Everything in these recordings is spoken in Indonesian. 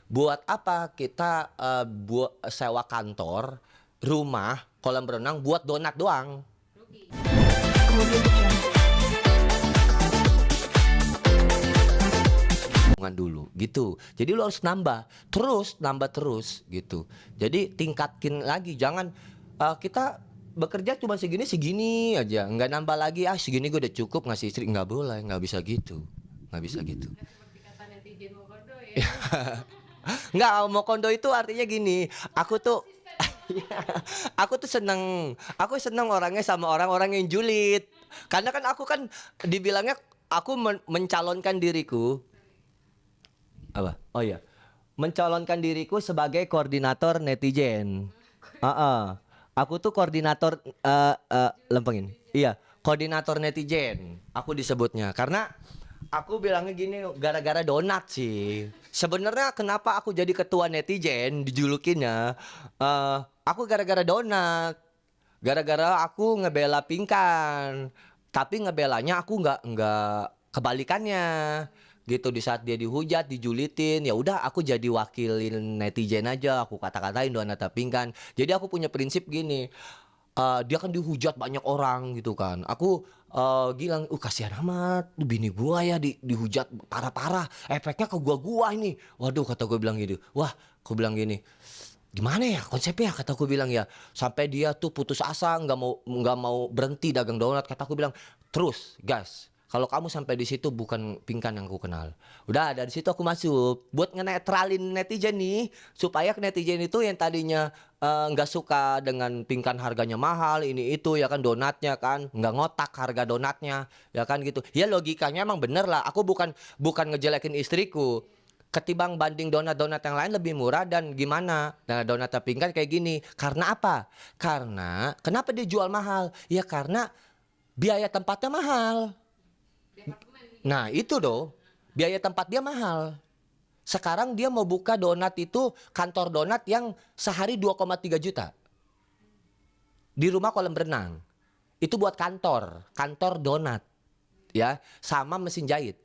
buat apa kita buat sewa kantor, rumah, kolam renang buat donat doang. Dulu gitu. Jadi lu harus nambah terus gitu. Jadi tingkatkin lagi, jangan kita bekerja cuma segini aja, nggak nambah lagi. Segini gue udah cukup ngasih istri, nggak boleh, nggak bisa gitu, nggak bisa gitu. Seperti kata netizen mau kondo ya. Nggak, mau kondo itu artinya gini, aku tuh aku seneng orangnya sama orang-orang yang julid, karena kan aku kan dibilangnya aku mencalonkan diriku apa? Oh iya, mencalonkan diriku sebagai koordinator netizen. Aku tuh koordinator lempengin. Iya, koordinator netizen. Aku disebutnya karena aku bilangnya gini, gara-gara donat sih. Sebenarnya kenapa aku jadi ketua netizen dijulukinnya? Aku gara-gara donat. Gara-gara aku ngebela Pingkan. Tapi ngebelanya aku nggak kebalikannya gitu. Di saat dia dihujat, dijulitin, ya udah aku jadi wakilin netizen aja, aku kata-katain Donata Pingkan. Jadi aku punya prinsip gini, dia kan dihujat banyak orang gitu kan, aku bilang, kasihan amat tuh bini gua ya dihujat parah-parah, efeknya ke gua ini. Waduh, kata gue bilang gitu. Wah, aku bilang gini, gimana ya konsepnya, kata aku bilang ya, sampai dia tuh putus asa, nggak mau berhenti dagang donat. Kata aku bilang, terus gas, kalau kamu sampai di situ bukan Pingkan yang aku kenal. Udah dari situ aku masuk buat ngenetralin netizen nih, supaya netizen itu yang tadinya nggak suka dengan Pingkan, harganya mahal ini itu ya kan, donatnya kan nggak ngotak harga donatnya ya kan gitu. Ya logikanya emang bener lah, aku bukan ngejelekin istriku. Ketimbang banding donat-donat yang lain lebih murah dan gimana. Nah, donat Pingkan kayak gini. Karena apa? Karena kenapa dia jual mahal? Ya karena biaya tempatnya mahal. Nah, itu doh. Biaya tempat dia mahal. Sekarang dia mau buka donat itu, kantor donat yang sehari 2,3 juta. Di rumah kolam renang. Itu buat kantor donat. Ya, sama mesin jahit.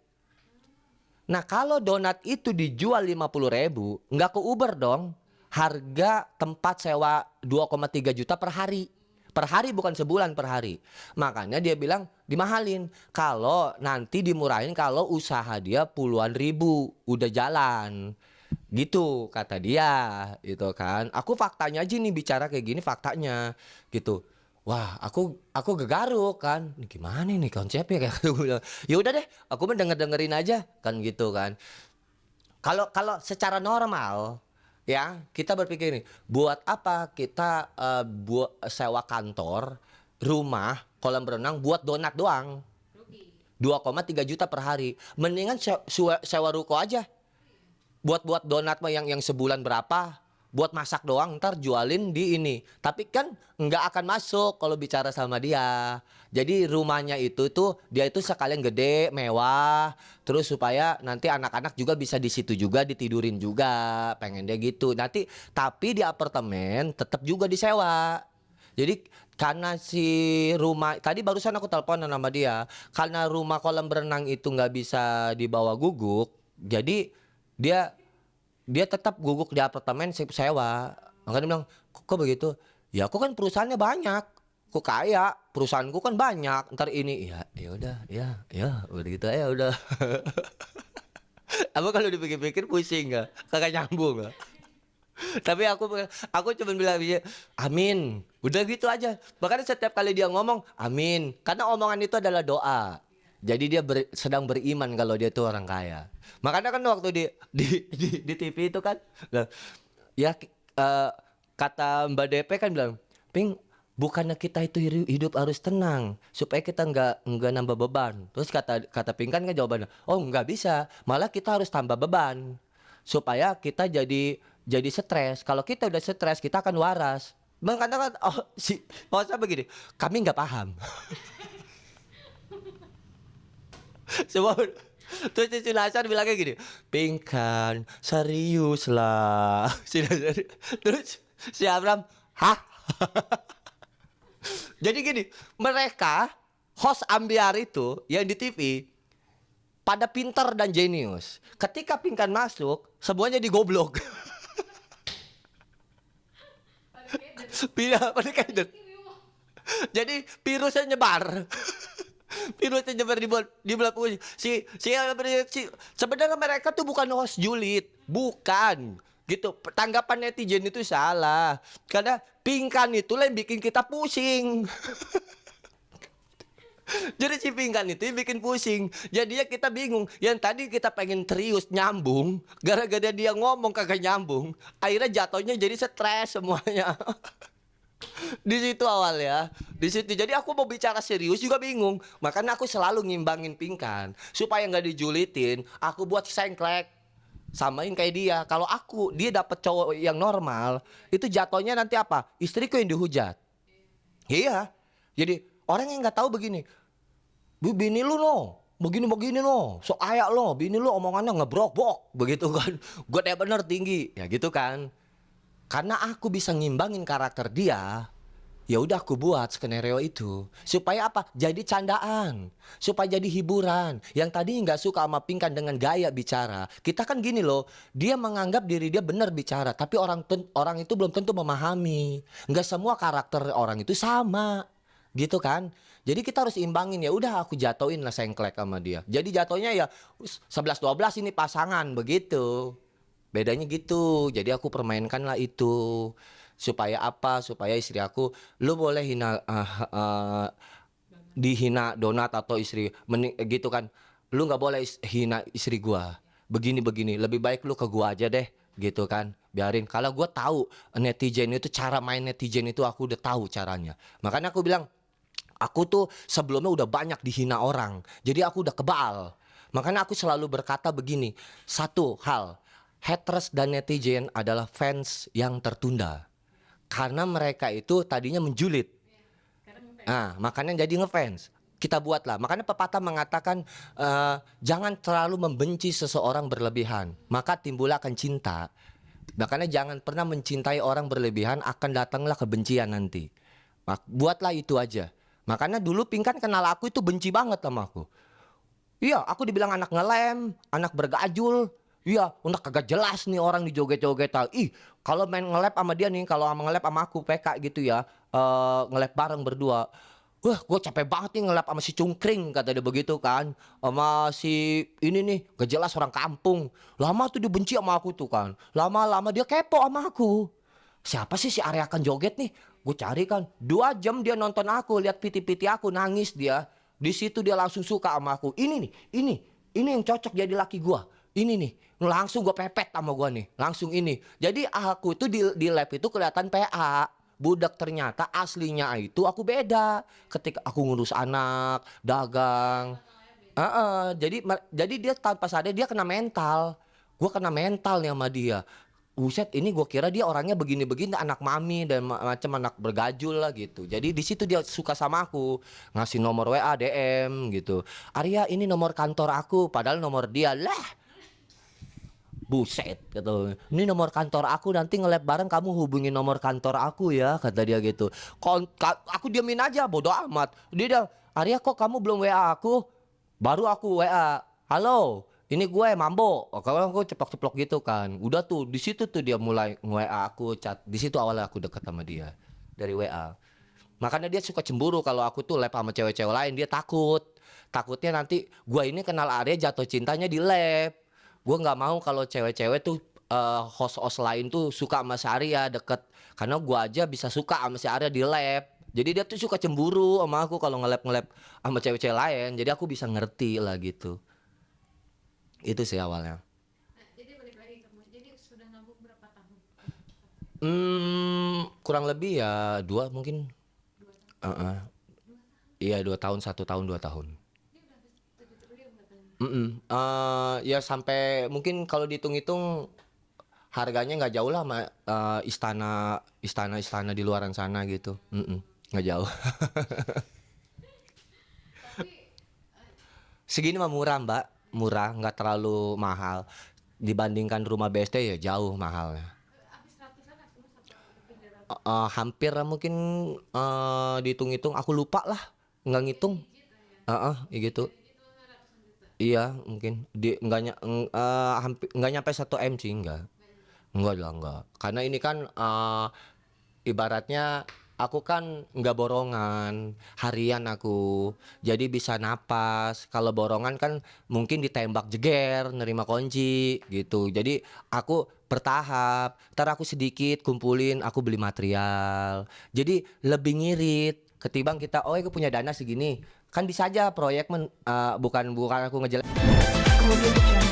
Nah, kalau donat itu dijual 50.000, nggak ke Uber dong. Harga tempat sewa 2,3 juta per hari. Per hari, bukan sebulan, per hari. Makanya dia bilang dimahalin. Kalau nanti dimurahin kalau usaha dia puluhan ribu udah jalan. Gitu kata dia, gitu kan. Aku faktanya aja nih bicara kayak gini, faktanya gitu. Wah, aku gegaruk kan. Ini gimana nih konsepnya, kayak aku bilang. Ya udah deh, aku mah dengerin aja kan gitu kan. Kalau secara normal ya, kita berpikir nih, buat apa kita buat sewa kantor, rumah, kolam renang buat donat doang. 2,3 juta per hari. Mendingan sewa ruko aja. Buat donat mah yang sebulan berapa, buat masak doang, ntar jualin di ini. Tapi kan nggak akan masuk kalau bicara sama dia. Jadi rumahnya itu tuh dia itu sekalian gede, mewah, terus supaya nanti anak-anak juga bisa di situ juga ditidurin juga, pengen dia gitu. Nanti tapi di apartemen tetap juga disewa. Jadi karena si rumah tadi barusan aku telepon sama dia, karena rumah kolam berenang itu nggak bisa dibawa guguk, jadi dia dia tetap guguk di apartemen sewa. Makanya dia bilang, kok begitu? Ya aku kan perusahaannya banyak, aku kaya, perusahaanku kan banyak. Ntar ini, ya udah, ya udah gitu ya udah. Apa kalau dipikir-pikir pusing nggak? Kagak nyambung nggak? Tapi aku cuma bilang dia, amin. Udah gitu aja. Bahkan setiap kali dia ngomong, amin. Karena omongan itu adalah doa. Jadi dia sedang beriman kalau dia tuh orang kaya. Makanya kan waktu di TV itu kan, lah, ya kata Mbak DP kan bilang, Ping, bukannya kita itu hidup harus tenang supaya kita nggak nambah beban. Terus kata Ping kan jawabannya, oh nggak bisa, malah kita harus tambah beban supaya kita jadi stres. Kalau kita udah stres, kita akan waras. Makanya kan, saya begini, kami nggak paham. Semua. Terus si Nasar bilangnya gini, Pingkan, serius lah. Terus si Abram, hah? Jadi gini, mereka host ambiar itu yang di TV pada pintar dan jenius. Ketika Pinkan masuk, semuanya digoblok. Pada keder. Pada keder. Jadi virusnya nyebar. Virusnya nyebar di bulan puisi. Sebenarnya mereka tuh bukan host julid, bukan. Gitu. Tanggapan netizen itu salah. Karena Pinkan itu yang bikin kita pusing. Jadi si Pinkan itu yang bikin pusing. Jadinya kita bingung. Yang tadi kita pengen serius nyambung, gara-gara dia ngomong kagak nyambung, akhirnya jatuhnya jadi stres semuanya. Di situ awal ya, di situ. Jadi aku mau bicara serius juga bingung. Makanya aku selalu ngimbangin Pinkan supaya nggak dijulitin. Aku buat sengklek, samain kayak dia. Kalau dia dapet cowok yang normal, itu jatuhnya nanti apa? Istriku yang dihujat. Iya. Jadi orang yang nggak tahu begini, bini lu no, begini no, so ayak lo, bini lu omongannya ngebrok-brok, begitu kan? Gue bener tinggi, ya gitu kan? Karena aku bisa ngimbangin karakter dia, ya udah aku buat skenario itu supaya apa? Jadi candaan, supaya jadi hiburan. Yang tadi nggak suka sama Pinkan dengan gaya bicara, kita kan gini loh, dia menganggap diri dia benar bicara, tapi orang itu belum tentu memahami. Nggak semua karakter orang itu sama, gitu kan? Jadi kita harus imbangin, ya udah aku jatoin lah sengklek sama dia. Jadi jatuhnya ya 11-12 ini pasangan begitu. Bedanya gitu. Jadi aku permainkan lah itu. Supaya apa? Supaya istri aku, lu boleh dihina Donat atau istri gitu kan. Lu nggak boleh hina istri gua. Begini, lebih baik lu ke gua aja deh, gitu kan. Biarin. Kalau gua tahu netizen itu, cara main netizen itu aku udah tahu caranya. Makanya aku bilang, aku tuh sebelumnya udah banyak dihina orang. Jadi aku udah kebal. Makanya aku selalu berkata begini, satu hal, haters dan netizen adalah fans yang tertunda. Karena mereka itu tadinya menjulit. Sekarang ngefans. Nah, makanya jadi ngefans. Kita buatlah. Makanya pepatah mengatakan jangan terlalu membenci seseorang berlebihan, maka timbul akan cinta. Makanya jangan pernah mencintai orang berlebihan, akan datanglah kebencian nanti. Buatlah itu aja. Makanya dulu Pinkan kenal aku itu benci banget sama aku. Iya, aku dibilang anak ngelem, anak bergajul. Iya, udah kagak jelas nih orang dijoget-joget. Ih, kalau main ngelap sama dia nih, kalau ngelap sama aku PK gitu ya, ngelap bareng berdua. Wah, gue capek banget nih ngelap sama si Cungkring, kata dia begitu kan. Sama si ini nih, gak jelas orang kampung. Lama tuh dia benci sama aku tuh kan. Lama-lama dia kepo sama aku. Siapa sih si Aryakan joget nih? Gue cari kan, 2 jam dia nonton aku, lihat piti-piti aku, nangis dia. Di situ dia langsung suka sama aku. Ini yang cocok jadi laki gua. Ini nih, langsung gua pepet sama gua nih. Langsung ini. Jadi aku itu di lab itu kelihatan PA. Budak, ternyata aslinya itu aku beda. Ketika aku ngurus anak, dagang. Jadi dia tanpa sadar dia kena mental. Gua kena mental nih sama dia. Buset, ini gue kira dia orangnya begini-begini, anak mami dan macam anak bergajul lah gitu. Jadi di situ dia suka sama aku, ngasih nomor WA, DM gitu. Arya, ini nomor kantor aku, padahal nomor dia lah. Buset, gitu. Ini nomor kantor aku, nanti nge-lab bareng kamu hubungi nomor kantor aku ya, kata dia gitu. Aku diamin aja, bodo amat. Dia bilang, Arya kok kamu belum WA aku? Baru aku WA, halo. Ini gue Mambo. Kalau aku ceplok-ceplok gitu kan. Udah tuh di situ tuh dia mulai nge-WA aku, chat. Di situ awalnya aku deket sama dia dari WA. Makanya dia suka cemburu kalau aku tuh lab sama cewek-cewek lain, dia takut. Takutnya nanti gue ini kenal Arya jatuh cintanya di lab. Gue nggak mau kalau cewek-cewek tuh host-host lain tuh suka sama si Arya deket. Karena gue aja bisa suka sama si Arya di lab. Jadi dia tuh suka cemburu sama aku kalau nge-lab sama cewek-cewek lain. Jadi aku bisa ngerti lah gitu. Itu sih awalnya. Nah, jadi balik lagi ke musik. Jadi sudah ngabuk berapa tahun? Kurang lebih ya 2 mungkin. 2 tahun. Heeh. Iya 2 tahun, 1 tahun, 2 tahun. Ini udah habis 7 triliun katanya. Ya sampai mungkin kalau dihitung-hitung harganya nggak jauh lah sama istana di luaran sana gitu. Nggak jauh. Tapi Segini mah murah mbak, murah, nggak terlalu mahal. Dibandingkan rumah BSD ya jauh mahalnya. habis ratusan lah semua satu lebih dari Hampir lah mungkin dihitung-hitung aku lupa lah, nggak ngitung. digit lah ya. Ya gitu. Digit tuh ratusan juta. Iya mungkin hampir nggak nyampe 1 M sih, enggak lah enggak. Karena ini kan ibaratnya aku kan nggak borongan, harian aku. Jadi bisa napas. Kalau borongan kan mungkin ditembak jeger, nerima kunci gitu. Jadi aku bertahap. Ntar aku sedikit kumpulin, aku beli material. Jadi lebih ngirit ketimbang kita, oh aku punya dana segini. Kan bisa aja proyek bukan bukan aku ngejelek. Audio Jungle.